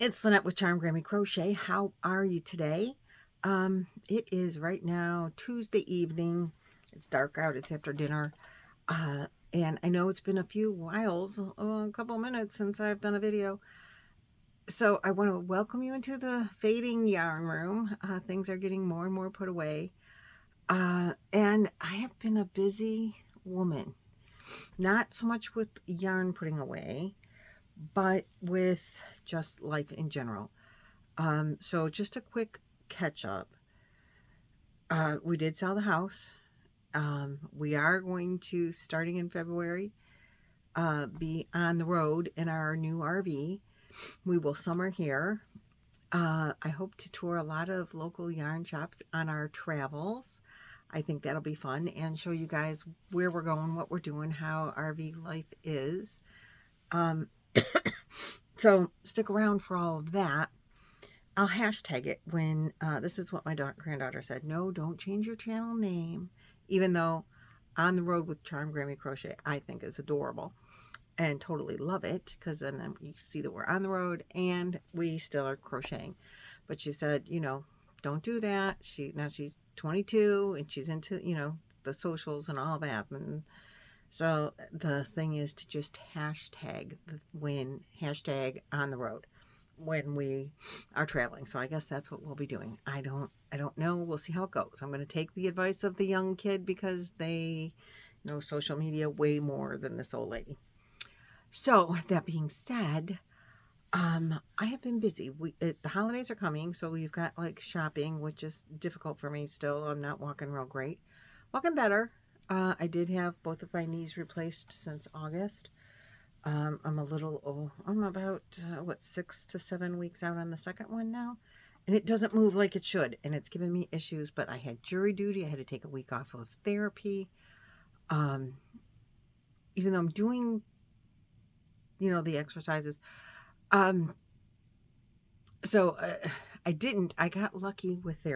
It's Lynette with Charm Grammy Crochet. How are you today? It is right now Tuesday evening. It's dark out. It's after dinner. And I know it's been a few whiles, a couple of minutes since I've done a video. So I want to welcome you into the fading yarn room. Things are getting more and more put away. And I have been a busy woman. Not so much with yarn putting away, but with just life in general. So just a quick catch up. We did sell the house. We are going to, starting in February, be on the road in our new RV. We will summer here. I hope to tour a lot of local yarn shops on our travels. I think that'll be fun and show you guys where we're going, what we're doing, how RV life is. So stick around for all of that. I'll hashtag it when, this is what my granddaughter said, no, don't change your channel name, even though On the Road with Charm Grammy Crochet, I think is adorable and totally love it, because then you see that we're on the road and we still are crocheting. But she said, don't do that. Now she's 22 and she's into, the socials and all that. And so the thing is to just hashtag On the Road when we are traveling. So I guess that's what we'll be doing. I don't know. We'll see how it goes. I'm going to take the advice of the young kid because they know social media way more than this old lady. So that being said, I have been busy. The holidays are coming, so we've got like shopping, which is difficult for me still. I'm not walking real great. Walking better. I did have both of my knees replaced since August. I'm about, 6 to 7 weeks out on the second one now. And it doesn't move like it should. And it's given me issues. But I had jury duty. I had to take a week off of therapy. Even though I'm doing, the exercises. So I got lucky with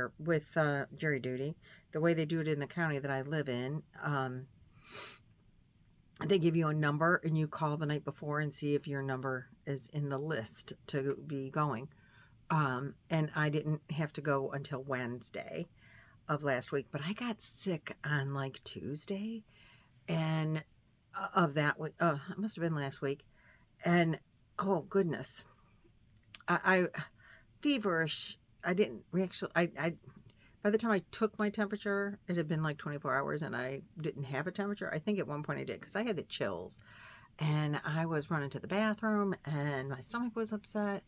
jury duty. The way they do it in the county that I live in. They give you a number and you call the night before and see if your number is in the list to be going. And I didn't have to go until Wednesday of last week, but I got sick on like Tuesday and of that week. It must have been last week. And oh goodness, I feverish. I didn't actually, by the time I took my temperature, it had been like 24 hours and I didn't have a temperature. I think at one point I did because I had the chills and I was running to the bathroom and my stomach was upset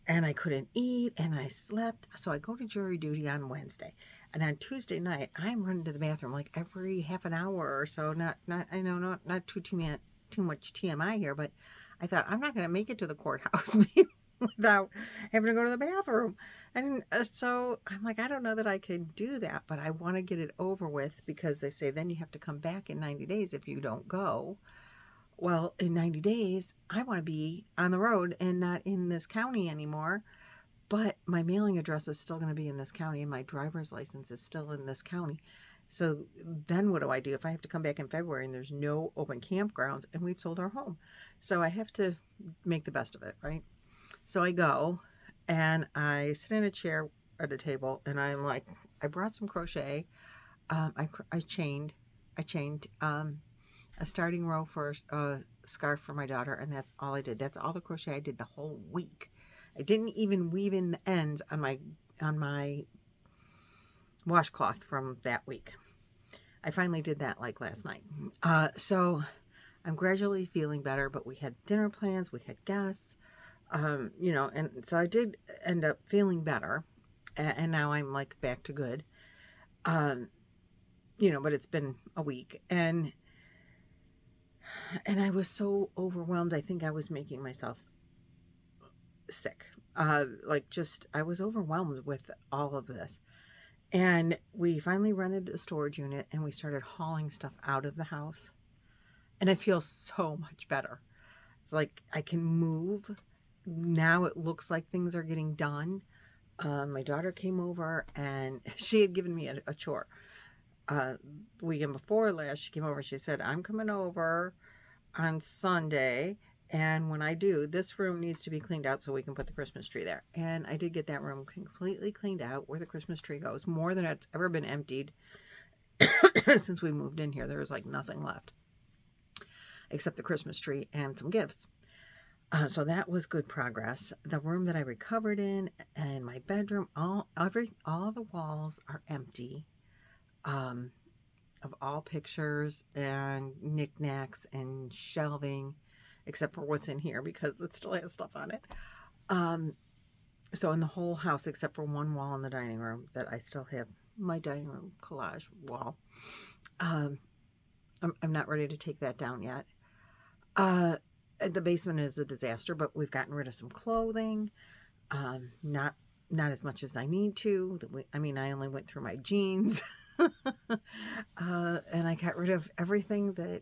and I couldn't eat and I slept. So I go to jury duty on Wednesday, and on Tuesday night I'm running to the bathroom like every half an hour or so. Not too much TMI here, but I thought I'm not going to make it to the courthouse without having to go to the bathroom. And so I'm like, I don't know that I can do that, but I want to get it over with because they say then you have to come back in 90 days if you don't go. Well, in 90 days, I want to be on the road and not in this county anymore. But my mailing address is still going to be in this county and my driver's license is still in this county. So then what do I do if I have to come back in February and there's no open campgrounds and we've sold our home? So I have to make the best of it, right? So I go and I sit in a chair at the table and I'm like, I brought some crochet. I chained a starting row for a scarf for my daughter, and that's all I did. That's all the crochet I did the whole week. I didn't even weave in the ends on my washcloth from that week. I finally did that like last night. So I'm gradually feeling better, but we had dinner plans, we had guests. And so I did end up feeling better, and now I'm like back to good. But it's been a week, and I was so overwhelmed. I think I was making myself sick. I was overwhelmed with all of this, and we finally rented a storage unit, and we started hauling stuff out of the house, and I feel so much better. It's like I can move. Now it looks like things are getting done. My daughter came over and she had given me a chore. The weekend before last, she came over. She said, I'm coming over on Sunday And when I do, this room needs to be cleaned out so we can put the Christmas tree there. And I did get that room completely cleaned out where the Christmas tree goes, more than it's ever been emptied since we moved in here. There was like nothing left except the Christmas tree and some gifts. So that was good progress. The room that I recovered in and my bedroom, all the walls are empty of all pictures and knickknacks and shelving, except for what's in here because it still has stuff on it. So in the whole house, except for one wall in the dining room that I still have my dining room collage wall. I'm not ready to take that down yet. The basement is a disaster, but we've gotten rid of some clothing. Not as much as I need to. I mean, I only went through my jeans. And I got rid of everything that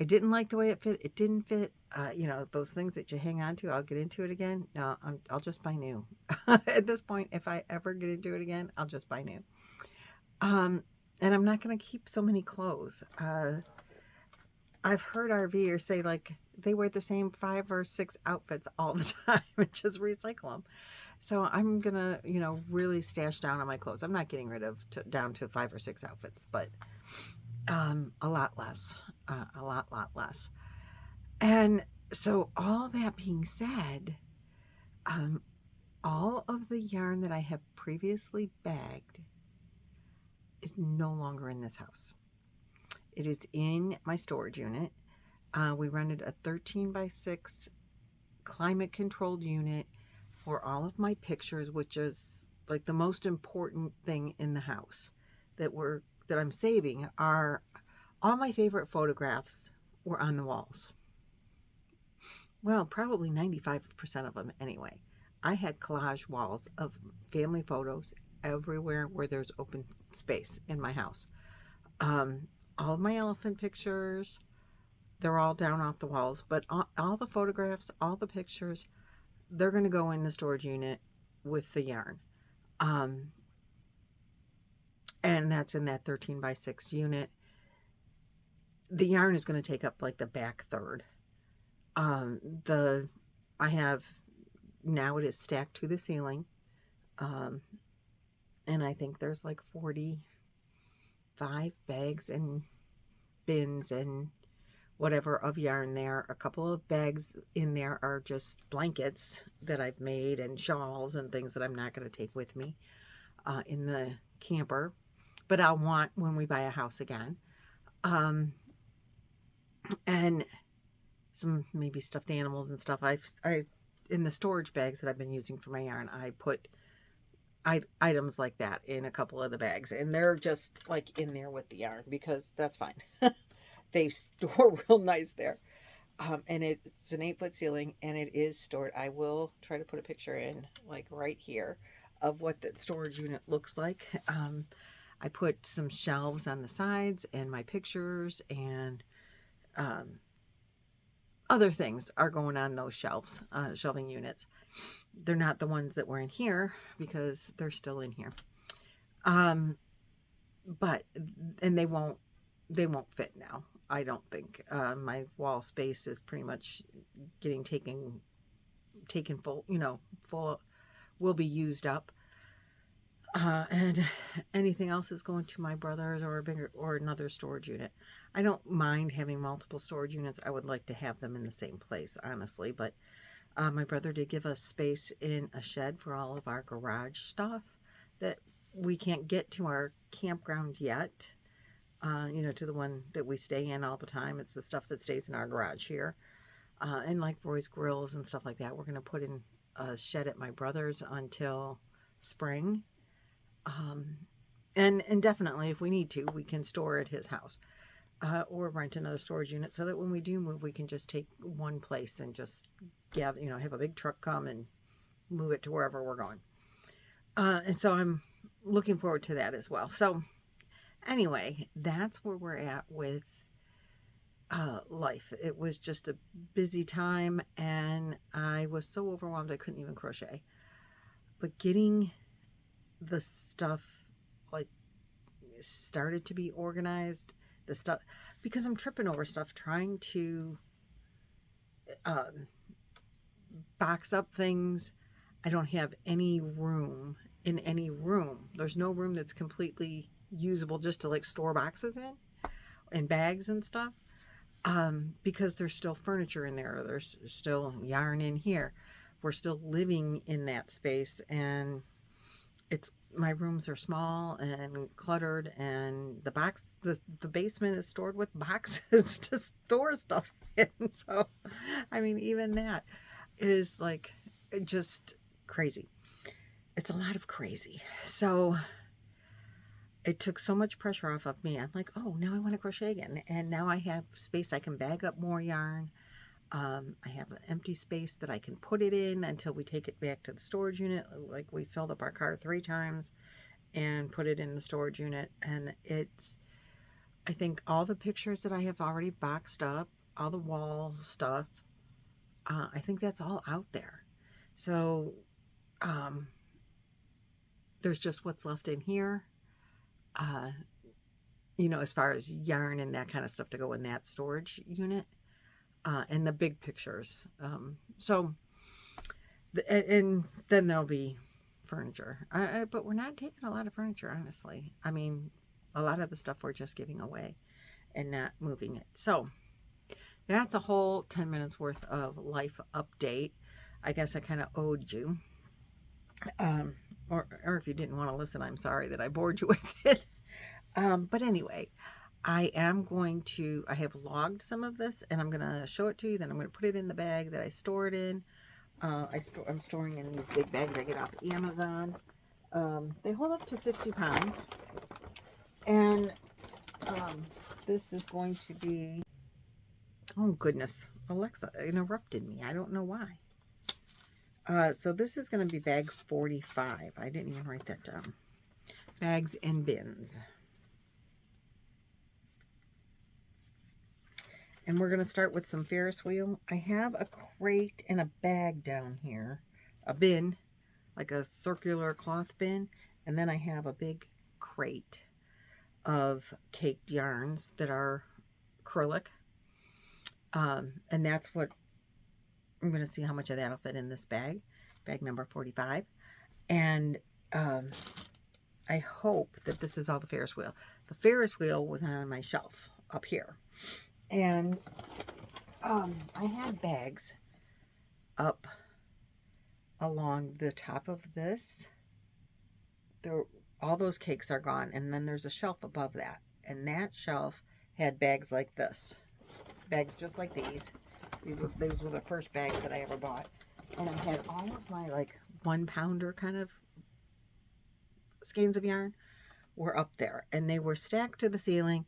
I didn't like the way it fit. It didn't fit. You know, those things that you hang on to. I'll get into it again. No, I'll just buy new. At this point, if I ever get into it again, I'll just buy new. And I'm not going to keep so many clothes. I've heard RVers say like they wear the same 5 or 6 outfits all the time and just recycle them. So I'm going to, you know, really stash down on my clothes. I'm not getting rid of down to 5 or 6 outfits, but a lot less. A lot less. And so all that being said, all of the yarn that I have previously bagged is no longer in this house. It is in my storage unit. We rented a 13 by 6 climate controlled unit for all of my pictures, which is like the most important thing in the house that I'm saving. Are all my favorite photographs were on the walls. Well, probably 95% of them anyway. I had collage walls of family photos everywhere where there's open space in my house. All of my elephant pictures, they're all down off the walls, but all the photographs, all the pictures, they're going to go in the storage unit with the yarn. And that's in that 13 by 6 unit. The yarn is going to take up like the back third. I have, now it is stacked to the ceiling. And I think there's like 45 bags and bins and whatever of yarn there. A couple of bags in there are just blankets that I've made and shawls and things that I'm not going to take with me in the camper, but I'll want when we buy a house again. And some maybe stuffed animals and stuff. I in the storage bags that I've been using for my yarn, I put items like that in a couple of the bags, and they're just like in there with the yarn because that's fine. They store real nice there. And it's an 8-foot ceiling and it is stored. I will try to put a picture in like right here of what that storage unit looks like. I put some shelves on the sides and my pictures and other things are going on those shelves, shelving units. They're not the ones that were in here because they're still in here. But, and they won't fit now. I don't think. My wall space is pretty much getting taken full, full, will be used up. And anything else is going to my brother's or a bigger or another storage unit. I don't mind having multiple storage units. I would like to have them in the same place, honestly. But my brother did give us space in a shed for all of our garage stuff that we can't get to our campground yet. To the one that we stay in all the time. It's the stuff that stays in our garage here. And like Roy's grills and stuff like that. We're going to put in a shed at my brother's until spring. And definitely, if we need to, we can store at his house. Or rent another storage unit so that when we do move, we can just take one place and just gather, have a big truck come and move it to wherever we're going. And so I'm looking forward to that as well. So anyway, that's where we're at with life. It was just a busy time and I was so overwhelmed I couldn't even crochet. But getting the stuff like started to be organized, the stuff, because I'm tripping over stuff trying to box up things. I don't have any room in any room. There's no room that's completely usable just to like store boxes in and bags and stuff. Because there's still furniture in there. There's still yarn in here. We're still living in that space, and my rooms are small and cluttered, and the basement is stored with boxes to store stuff in. So, I mean, even that is like just crazy. It's a lot of crazy. So it took so much pressure off of me. I'm like, oh, now I want to crochet again. And now I have space. I can bag up more yarn. I have an empty space that I can put it in until we take it back to the storage unit. Like, we filled up our car 3 times and put it in the storage unit. And I think all the pictures that I have already boxed up, all the wall stuff, I think that's all out there. So, there's just what's left in here. You know, as far as yarn and that kind of stuff to go in that storage unit, and the big pictures. And then there'll be furniture. But we're not taking a lot of furniture, honestly. I mean, a lot of the stuff we're just giving away and not moving it. So that's a whole 10 minutes worth of life update. I guess I kind of owed you. Or if you didn't want to listen, I'm sorry that I bored you with it. But anyway, I have logged some of this, and I'm going to show it to you. Then I'm going to put it in the bag that I store it in. I'm storing in these big bags I get off Amazon. They hold up to 50 pounds. And this is going to be, oh goodness, Alexa interrupted me. I don't know why. So this is going to be bag 45. I didn't even write that down. Bags and bins. And we're going to start with some Ferris wheel. I have a crate and a bag down here. A bin, like a circular cloth bin. And then I have a big crate of caked yarns that are acrylic. And that's what I'm going to see how much of that will fit in this bag. Bag number 45. And I hope that this is all the Ferris wheel. The Ferris wheel was on my shelf up here. And I had bags up along the top of this. All those cakes are gone. And then there's a shelf above that. And that shelf had bags like this. Bags just like these. These were the first bags that I ever bought. And I had all of my like 1-pounder kind of skeins of yarn were up there, and they were stacked to the ceiling.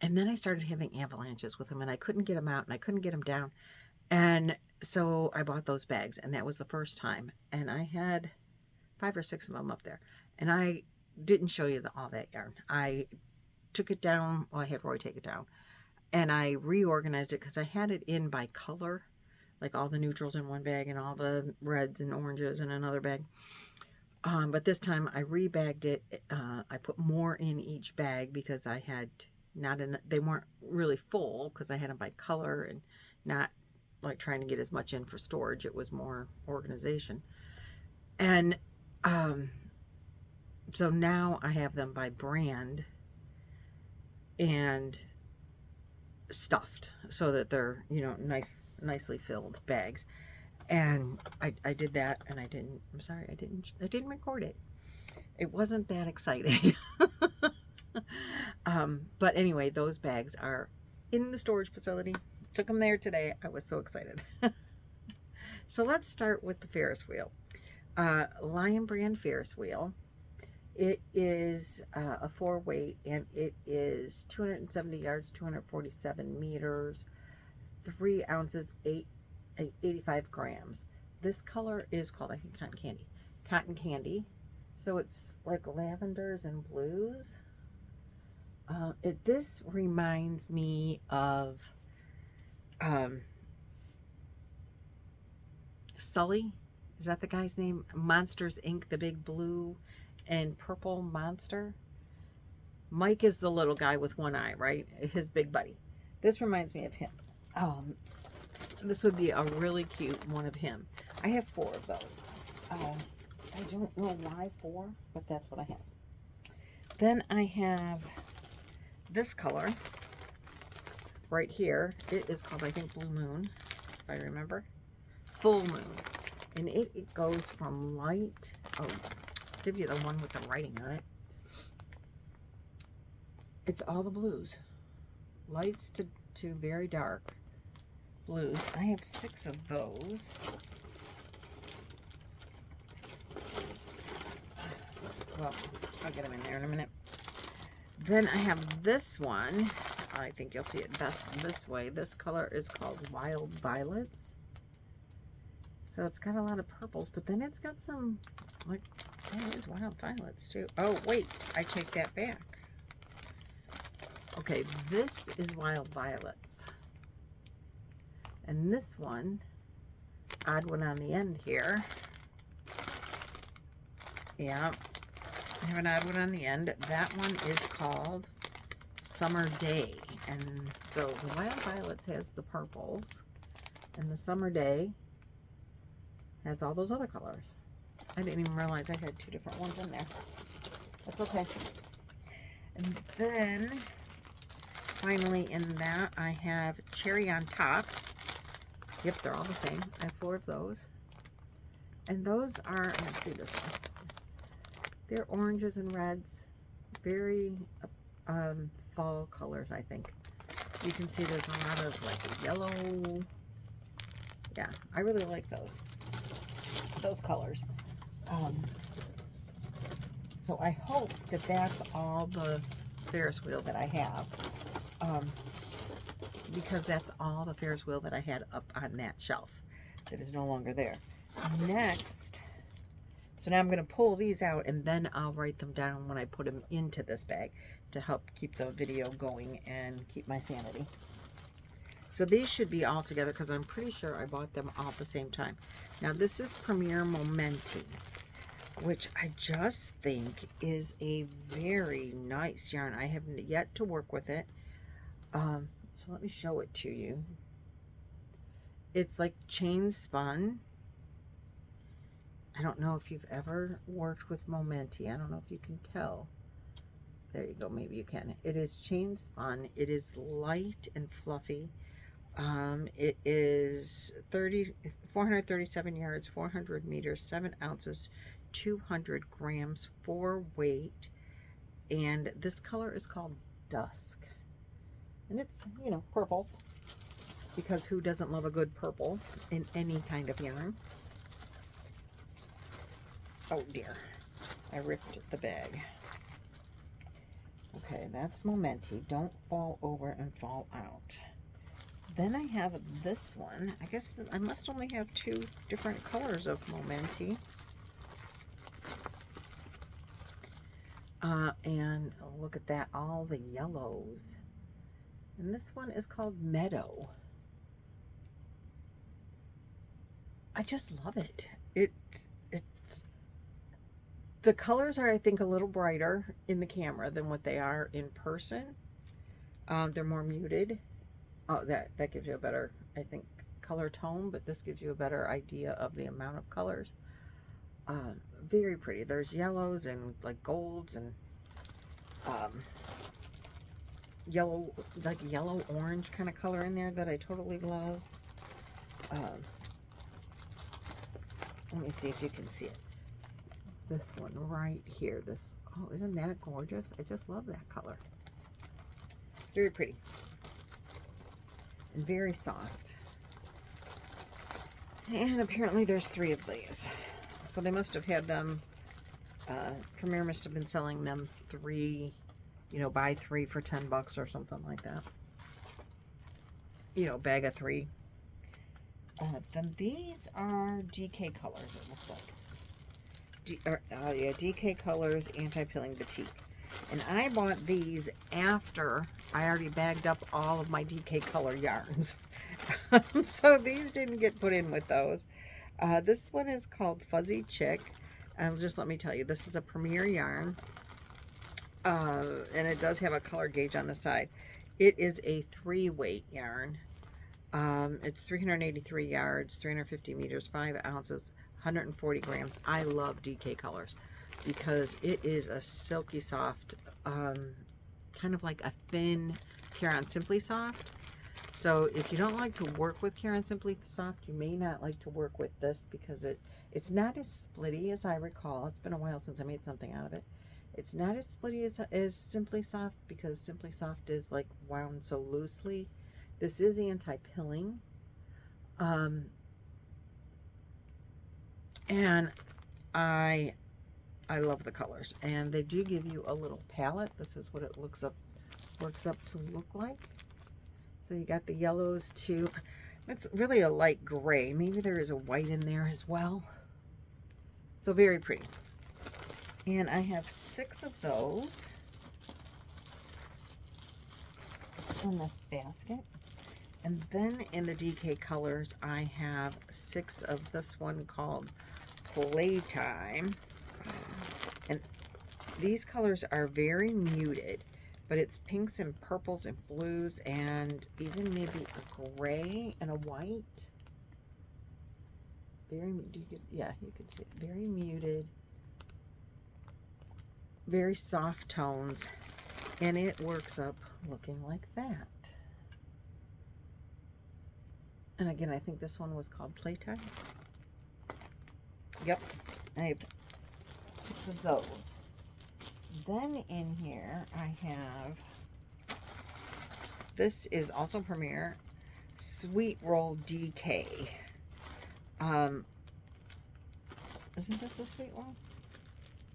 And then I started having avalanches with them, and I couldn't get them out, and I couldn't get them down. And so I bought those bags, and that was the first time. And I had 5 or 6 of them up there. And I didn't show you all that yarn. I took it down. Well, I had Roy take it down. And I reorganized it because I had it in by color. Like all the neutrals in one bag and all the reds and oranges in another bag. But this time I rebagged it. I put more in each bag because I had they weren't really full because I had them by color and not like trying to get as much in for storage. It was more organization. And so now I have them by brand and stuffed so that they're, you know, nicely filled bags. And I did that, and I didn't record it. It wasn't that exciting. But anyway, those bags are in the storage facility. Took them there today. I was so excited. So let's start with the Ferris wheel. Lion brand Ferris wheel. It is a 4-weight, and it is 270 yards, 247 meters, 3 ounces, 85 grams. This color is called, I think, Cotton Candy. Cotton Candy. So it's like lavenders and blues. This reminds me of Sully. Is that the guy's name? Monsters Inc., the big blue and purple monster. Mike is the little guy with one eye, right? His big buddy. This reminds me of him. This would be a really cute one of him. I have 4 of those. I don't know why 4, but that's what I have. Then I have this color right here. It is called, I think, Blue Moon, if I remember. Full Moon. And it goes from light, oh, I'll give you the one with the writing on it. It's all the blues. Lights to very dark blues. I have 6 of those. Well, I'll get them in there in a minute. Then I have this one. I think you'll see it best this way. This color is called Wild Violets. So it's got a lot of purples, but then it's got some, like, oh, there's wild violets too. Oh, wait, I take that back. Okay, this is Wild Violets. And this one, odd one on the end here. Yeah, I have an odd one on the end. That one is called Summer Day. And so the Wild Violets has the purples, and the Summer Day has all those other colors. I didn't even realize I had 2 different ones in there. That's okay. And then, finally in that, I have Cherry on Top. Yep, they're all the same. I have 4 of those. And those are, let's see this one. They're oranges and reds. Very fall colors, I think. You can see there's a lot of like yellow. Yeah, I really like those colors. So I hope that that's all the Ferris wheel that I have. Because that's all the Ferris wheel that I had up on that shelf that is no longer there. Next, so now I'm going to pull these out and then I'll write them down when I put them into this bag to help keep the video going and keep my sanity. So these should be all together because I'm pretty sure I bought them all at the same time. Now this is Premier Momenti, which I just think is a very nice yarn. I have yet to work with it. So let me show it to you. It's like chain spun. I don't know if you've ever worked with Momenti. I don't know if you can tell. There you go, maybe you can. It is chain spun. It is light and fluffy. It is 437 yards, 400 meters, 7 ounces, 200 grams, 4 weight. And this color is called Dusk. And it's, you know, purples. Because who doesn't love a good purple in any kind of yarn? Oh dear, I ripped the bag. Okay, that's Momenti. Don't fall over and fall out. Then I have this one. I guess I must only have 2 different colors of Momenti. And look at that, all the yellows. And this one is called Meadow. I just love it. The colors are, I think, a little brighter in the camera than what they are in person. They're more muted. Oh, that gives you a better, I think, color tone, but this gives you a better idea of the amount of colors. Very pretty. There's yellows and like golds and yellow, like yellow orange kind of color in there that I totally love. Let me see if you can see it. This one right here. This, oh, isn't that gorgeous? I just love that color. Very pretty. And very soft. And apparently there's 3 of these. So they must have had them, Premier must have been selling them 3, you know, buy 3 for 10 bucks or something like that. You know, bag of 3. Then these are DK colors, it looks like. Yeah, DK Colors Anti-Pilling Batik. And I bought these after I already bagged up all of my DK color yarns. So these didn't get put in with those. This one is called Fuzzy Chick. Just let me tell you, this is a Premier yarn. And it does have a color gauge on the side. It is a 3 weight yarn. It's 383 yards, 350 meters, 5 ounces, 140 grams. I love DK colors because it is a silky soft, kind of like a thin Care Simply Soft. So if you don't like to work with Care Simply Soft, you may not like to work with this because it's not as splitty as I recall. It's been a while since I made something out of it. It's not as splitty as Simply Soft because Simply Soft is like wound so loosely. This is anti-pilling. And I love the colors. And they do give you a little palette. This is what it works up to look like. So you got the yellows too. It's really a light gray. Maybe there is a white in there as well. So very pretty. And I have 6 of those in this basket. And then in the DK colors, I have 6 of this one called Playtime. And these colors are very muted, but it's pinks and purples and blues and even maybe a gray and a white. Yeah, you can see it. Very muted, very soft tones, and it works up looking like that. And again, I think this one was called Playtime. Yep, I have 6 of those. Then in here, I have, this is also Premier, Sweet Roll DK. Isn't this a Sweet Roll?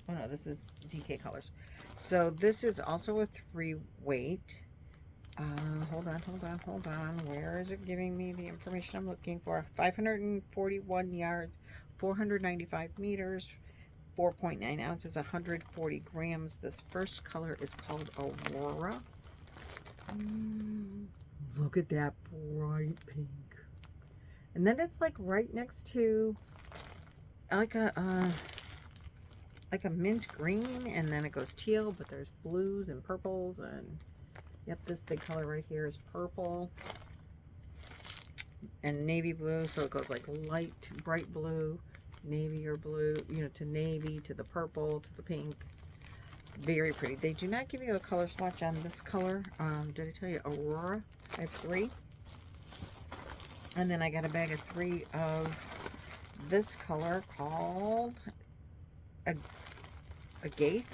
Oh no, this is DK colors. So this is also a 3 weight. Hold on. Where is it giving me the information I'm looking for? 541 yards, 495 meters, 4.9 ounces, 140 grams. This first color is called Aurora. Look at that bright pink. And then it's like right next to like a mint green, and then it goes teal, but there's blues and purples, and yep, this big color right here is purple and navy blue. So it goes like light to bright blue, navy or blue, you know, to navy, to the purple, to the pink. Very pretty. They do not give you a color swatch on this color. Did I tell you Aurora? I have 3. And then I got a bag of 3 of this color called Agate.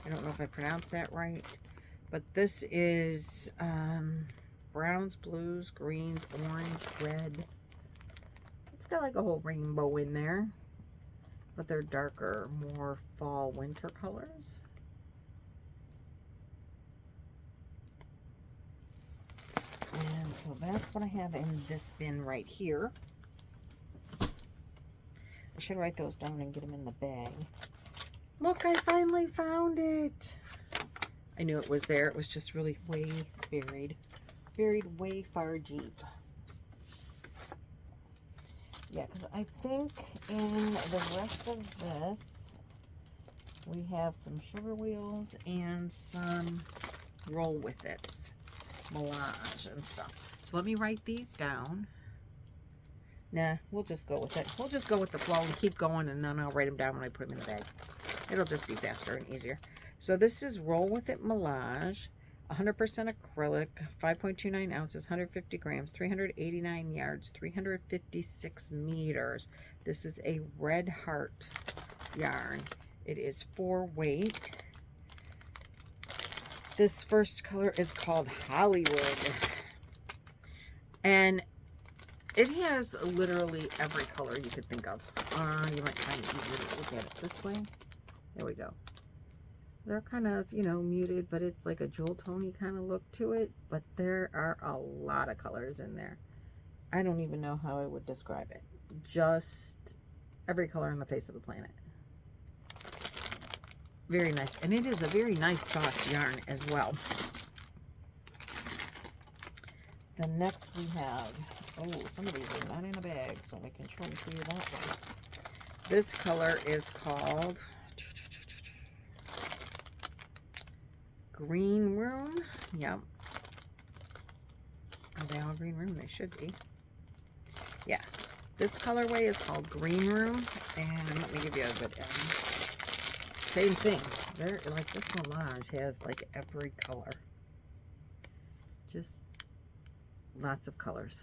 I don't know if I pronounced that right. But this is browns, blues, greens, orange, red. It's got like a whole rainbow in there. But they're darker, more fall, winter colors. And so that's what I have in this bin right here. I should write those down and get them in the bag. Look, I finally found it. I knew it was there. It was just really way buried way far deep. Yeah, because I think in the rest of this, we have some sugar wheels and some roll with it, melange and stuff. So let me write these down. Nah, we'll just go with it. We'll just go with the flow and keep going, and then I'll write them down when I put them in the bag. It'll just be faster and easier. So this is Roll With It Melange, 100% acrylic, 5.29 ounces, 150 grams, 389 yards, 356 meters. This is a red heart yarn. It is 4 weight. This first color is called Hollywood. And it has literally every color you could think of. You might find it easier to look at it this way. There we go. They're kind of, you know, muted, but it's like a jewel tony kind of look to it. But there are a lot of colors in there. I don't even know how I would describe it. Just every color on the face of the planet. Very nice. And it is a very nice soft yarn as well. The next we have, oh, some of these are not in a bag, so I can show them to you that way. This color is called Green Room. Yep. Are they all green room? They should be. Yeah. This colorway is called Green Room. And let me give you a good end. Same thing. They're like this Melange has like every color. Just lots of colors.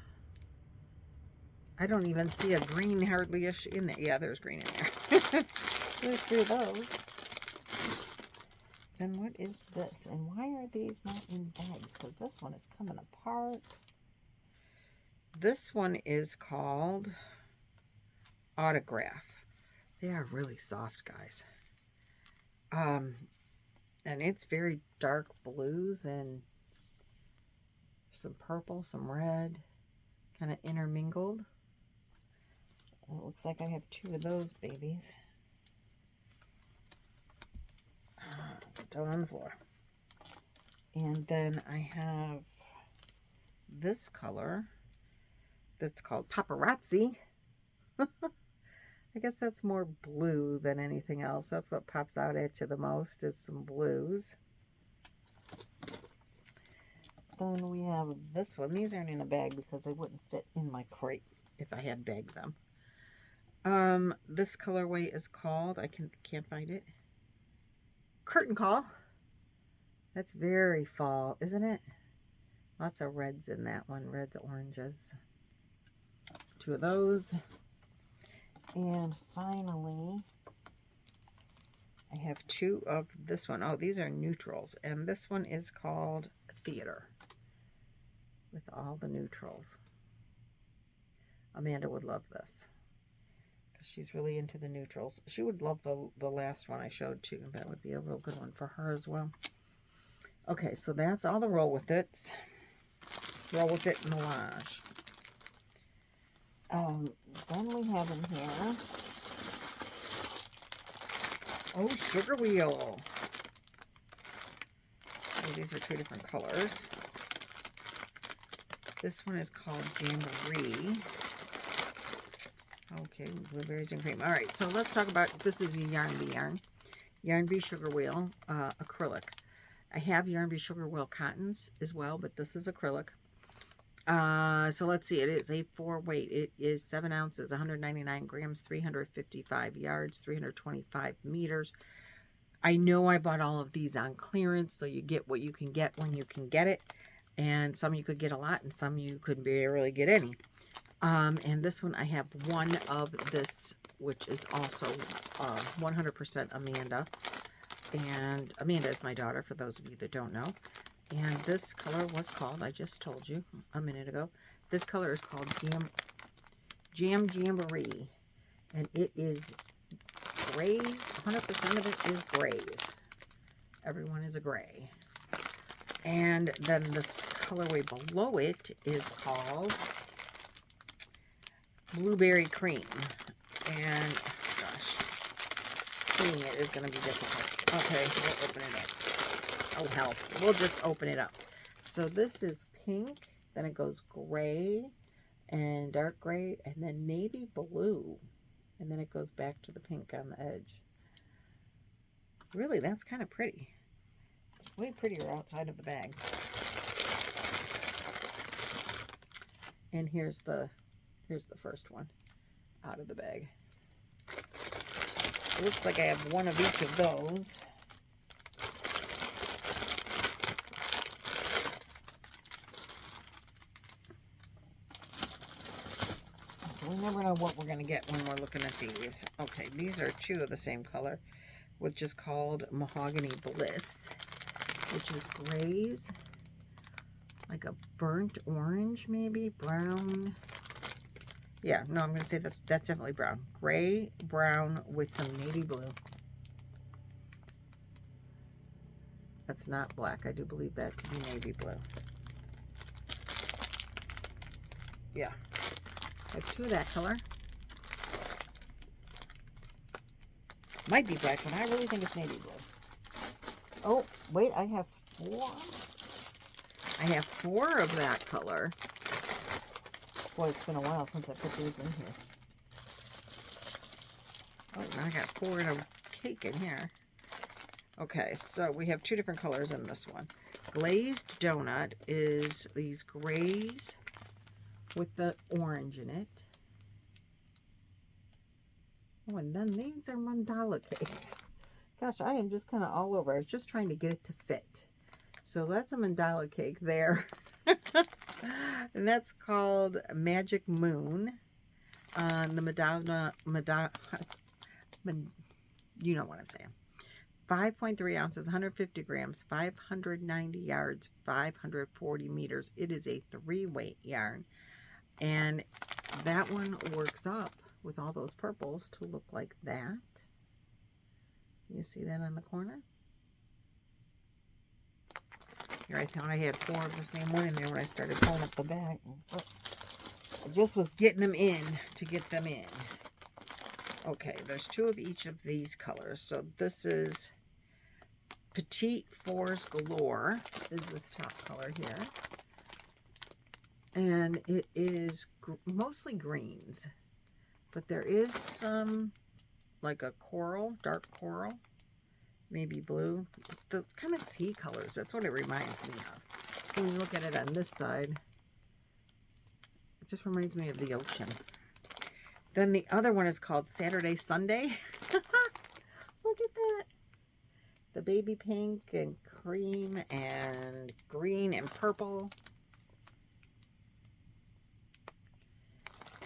I don't even see a green hardly-ish in there. Yeah, there's green in there. There's 3 of those. And what is this? And why are these not in bags? Because this one is coming apart. This one is called Autograph. They are really soft, guys. And it's very dark blues and some purple, some red, kind of intermingled. And it looks like I have 2 of those babies. Down on the floor. And then I have this color that's called Paparazzi. I guess that's more blue than anything else. That's what pops out at you the most is some blues. Then we have this one. These aren't in a bag because they wouldn't fit in my crate if I had bagged them. This colorway is called, I can't find it, Curtain Call. That's very fall, isn't it? Lots of reds in that one. Reds, oranges. 2 of those. And finally, I have 2 of this one. Oh, these are neutrals. And this one is called Theater. With all the neutrals. Amanda would love this. Because she's really into the neutrals. She would love the last one I showed too. That would be a real good one for her as well. Okay, so that's all the Roll With It. Roll With It Melange. Then we have in here, oh, Sugar Wheel. Oh, these are 2 different colors. This one is called Jamboree. Okay, blueberries and cream. All right, so let's talk about, this is a Yarn Bee yarn. Yarn Bee Sugar Wheel, acrylic. I have Yarn Bee Sugar Wheel cottons as well, but this is acrylic. So let's see, it is a 4 weight. It is 7 ounces, 199 grams, 355 yards, 325 meters. I know I bought all of these on clearance, so you get what you can get when you can get it. And some you could get a lot, and some you couldn't barely get any. And this one, I have 1 of this, which is also 100% Amanda. And Amanda is my daughter, for those of you that don't know. And this color was called, I just told you a minute ago, this color is called Jam Jamboree. And it is gray. 100% of it is grays. Everyone is a gray. And then this colorway below it is called Blueberry Cream. And, gosh, seeing it is going to be difficult. Okay, we'll open it up. Oh, hell. We'll just open it up. So this is pink. Then it goes gray and dark gray and then navy blue. And then it goes back to the pink on the edge. Really, that's kind of pretty. It's way prettier outside of the bag. And here's the first one out of the bag. It looks like I have 1 of each of those. So we never know what we're going to get when we're looking at these. Okay, these are 2 of the same color, which is called Mahogany Bliss, which is grays, like a burnt orange maybe, brown. Yeah, no, I'm going to say that's definitely brown. Gray, brown with some navy blue. That's not black. I do believe that to be navy blue. Yeah. I have 2 of that color. Might be black, but I really think it's navy blue. Oh, wait, I have 4. I have 4 of that color. Boy, it's been a while since I put these in here. Oh, now I got 4 in a cake in here. Okay, so we have 2 different colors in this one. glazed donut is these grays with the orange in it. Oh, and then these are mandala cakes. Gosh, I am just kind of all over. I was just trying to get it to fit. So that's a mandala cake there. And that's called Magic Moon. The Madonna, you know what I'm saying. 5.3 ounces, 150 grams, 590 yards, 540 meters. It is a 3-weight yarn. And that one works up with all those purples to look like that. You see that on the corner? Here, I thought I had 4 of the same one in there when I started pulling up the bag. I just was getting them in to get them in. Okay, there's 2 of each of these colors. So this is Petite Fours Galore, is this top color here. And it is mostly greens. But there is some, like a coral, dark coral. Maybe blue. The kind of sea colors. That's what it reminds me of. When you look at it on this side, it just reminds me of the ocean. Then the other one is called Saturday Sunday. Look at that. The baby pink and cream and green and purple.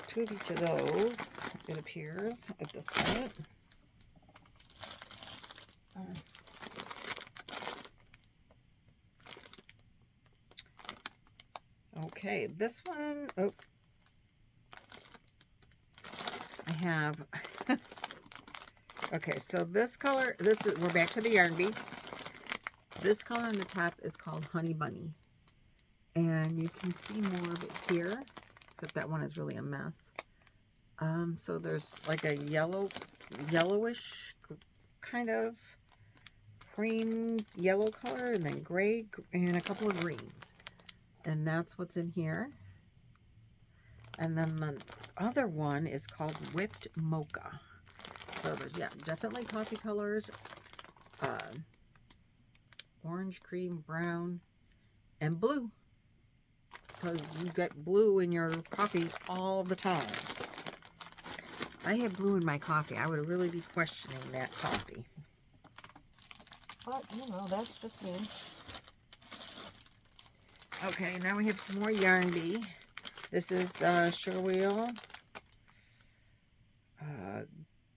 2 of each of those, it appears, at this point. Okay, this one, oh, I have, okay, so this color, we're back to the Yarn Bee. This color on the top is called Honey Bunny. And you can see more of it here, except that one is really a mess. So there's like a yellowish kind of cream yellow color, and then gray and a couple of greens, and that's what's in here. And then the other one is called Whipped Mocha. So there's, yeah, definitely coffee colors, orange, cream, brown, and blue, because you get blue in your coffee all the time. If I had blue in my coffee, I would really be questioning that coffee. But, you know, that's just me. Okay, now we have some more Yarn Bee. This is Sugar Wheel.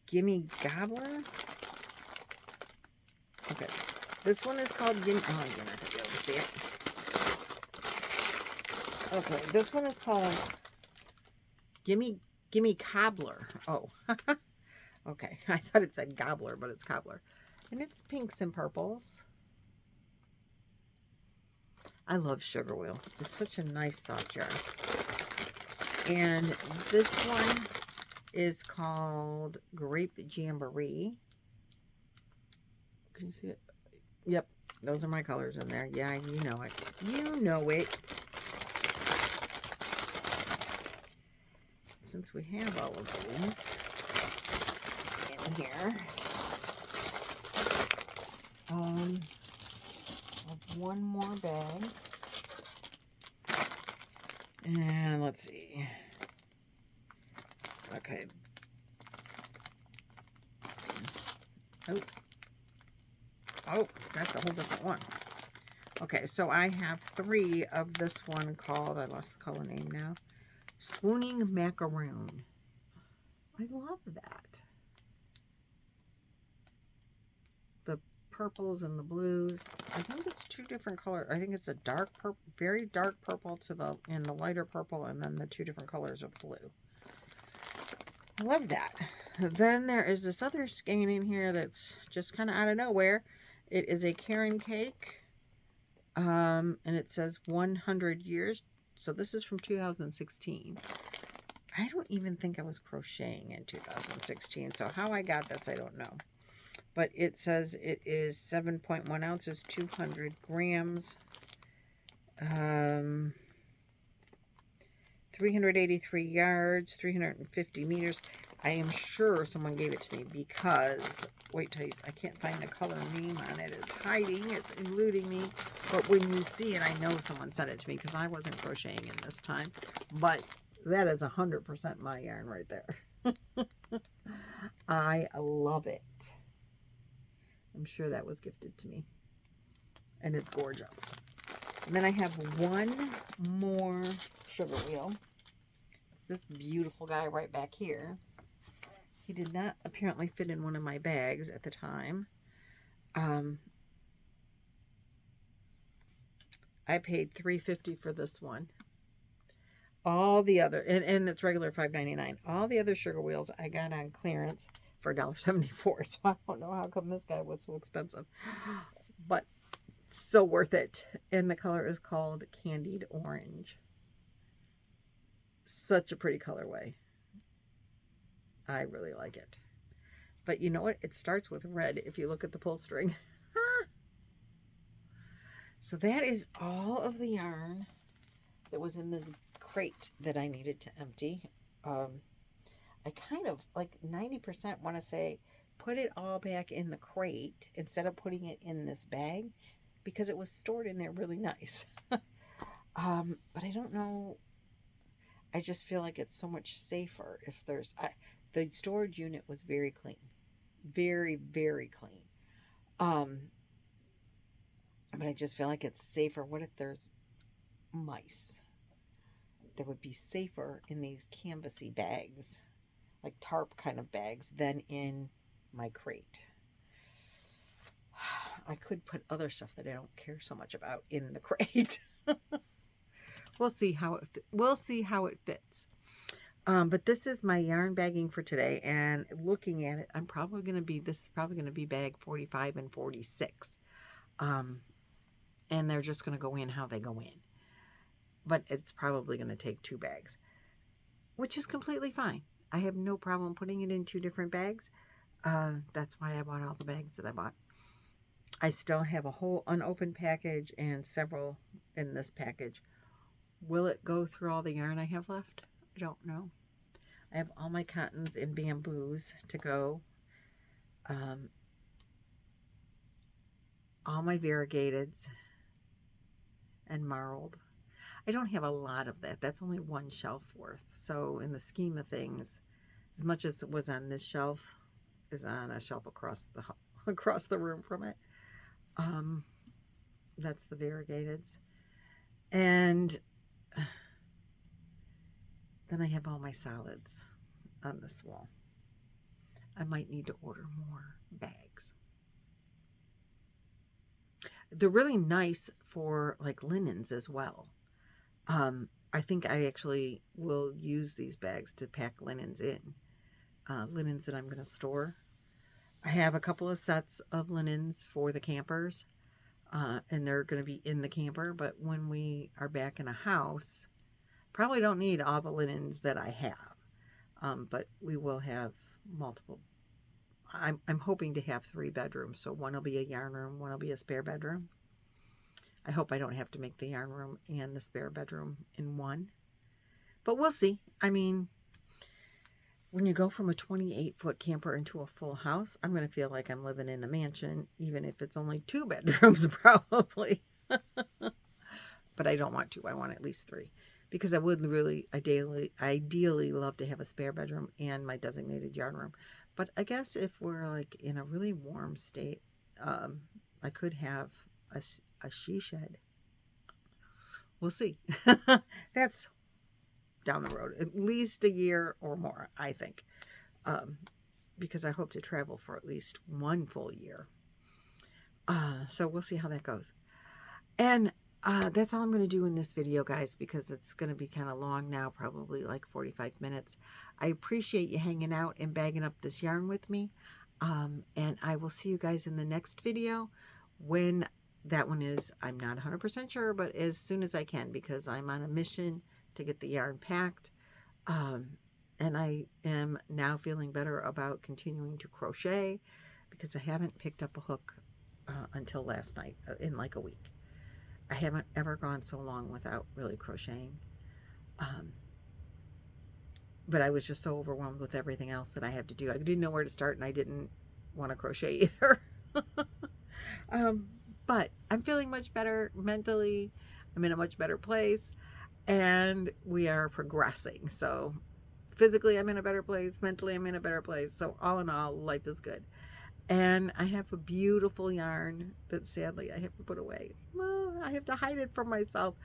Gimme Gobbler. Okay, this one is called Gimme... Oh, you're not going to be able to see it. Okay, this one is called Gimme Cobbler. Oh, okay. I thought it said Gobbler, but it's Cobbler. And it's pinks and purples. I love Sugar Wheel. It's such a nice soft yarn. And this one is called Grape Jamboree. Can you see it? Yep, those are my colors in there. Yeah, you know it. You know it. Since we have all of these in here, one more bag, and let's see. Okay. Oh, that's a whole different one. Okay, so I have 3 of this one called, I lost the color name now, Swooning Macaroon. I love that. The purples and the blues. I think it's 2 different colors. I think it's a dark purple, very dark purple to the, and the lighter purple, and then the 2 different colors of blue. I love that. Then there is this other skein in here that's just kind of out of nowhere. It is a Karen cake. And it says 100 years. So this is from 2016. I don't even think I was crocheting in 2016. So how I got this, I don't know. But it says it is 7.1 ounces, 200 grams, 383 yards, 350 meters. I am sure someone gave it to me because, wait till you, I can't find the color name on it. It's hiding, it's eluding me. But when you see it, I know someone sent it to me because I wasn't crocheting in this time. But that is 100% my yarn right there. I love it. I'm sure that was gifted to me. And it's gorgeous. And then I have one more sugar wheel. It's this beautiful guy right back here. He did not apparently fit in one of my bags at the time. I paid $3.50 for this one. All the other, and it's regular $5.99. All the other sugar wheels I got on clearance for $1.74. So I don't know how come this guy was so expensive. But so worth it. And the color is called Candied Orange. Such a pretty colorway. I really like it. But you know what? It starts with red if you look at the pull string. So that is all of the yarn that was in this crate that I needed to empty. I kind of, like 90% want to say, put it all back in the crate instead of putting it in this bag because it was stored in there really nice. But I don't know. I just feel like it's so much safer if there's... the storage unit was very clean. Very, very clean. But I just feel like it's safer. What if there's mice? That would be safer in these canvasy bags, like tarp kind of bags, than in my crate. I could put other stuff that I don't care so much about in the crate. We'll see how it fits. But this is my yarn bagging for today, and looking at it, this is probably going to be bag 45 and 46. And they're just going to go in how they go in. But it's probably going to take 2 bags, which is completely fine. I have no problem putting it in 2 different bags. That's why I bought all the bags that I bought. I still have a whole unopened package and several in this package. Will it go through all the yarn I have left? I don't know. I have all my cottons and bamboos to go. All my variegateds and marled. I don't have a lot of that. That's only 1 shelf worth. So in the scheme of things, as much as it was on this shelf is on a shelf across the room from it. That's the variegateds. And then I have all my solids on this wall. I might need to order more bags. They're really nice for like linens as well. I think I actually will use these bags to pack linens in. Linens that I'm going to store. I have a couple of sets of linens for the campers. And they're going to be in the camper. But when we are back in a house, probably don't need all the linens that I have. But we will have multiple. I'm hoping to have 3 bedrooms. So one will be a yarn room, one will be a spare bedroom. I hope I don't have to make the yarn room and the spare bedroom in one. But we'll see. I mean, when you go from a 28-foot camper into a full house, I'm going to feel like I'm living in a mansion, even if it's only 2 bedrooms, probably. But I don't want 2. I want at least 3. Because I would really, ideally love to have a spare bedroom and my designated yarn room. But I guess if we're like in a really warm state, I could have a she shed. We'll see. That's down the road. At least a year or more, I think. Because I hope to travel for at least 1 full year. So we'll see how that goes. And that's all I'm going to do in this video, guys, because it's going to be kind of long now, probably like 45 minutes. I appreciate you hanging out and bagging up this yarn with me. And I will see you guys in the next video. When that one is, I'm not 100% sure, but as soon as I can, because I'm on a mission to get the yarn packed. And I am now feeling better about continuing to crochet because I haven't picked up a hook until last night in like a week. I haven't ever gone so long without really crocheting. but I was just so overwhelmed with everything else that I had to do. I didn't know where to start, and I didn't want to crochet either. But I'm feeling much better mentally. I'm in a much better place, and we are progressing. So physically, I'm in a better place. Mentally, I'm in a better place. So all in all, life is good. And I have a beautiful yarn that sadly I have to put away. Well, I have to hide it from myself.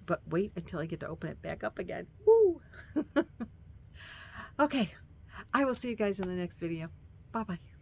But wait until I get to open it back up again. Woo! Okay. I will see you guys in the next video. Bye-bye.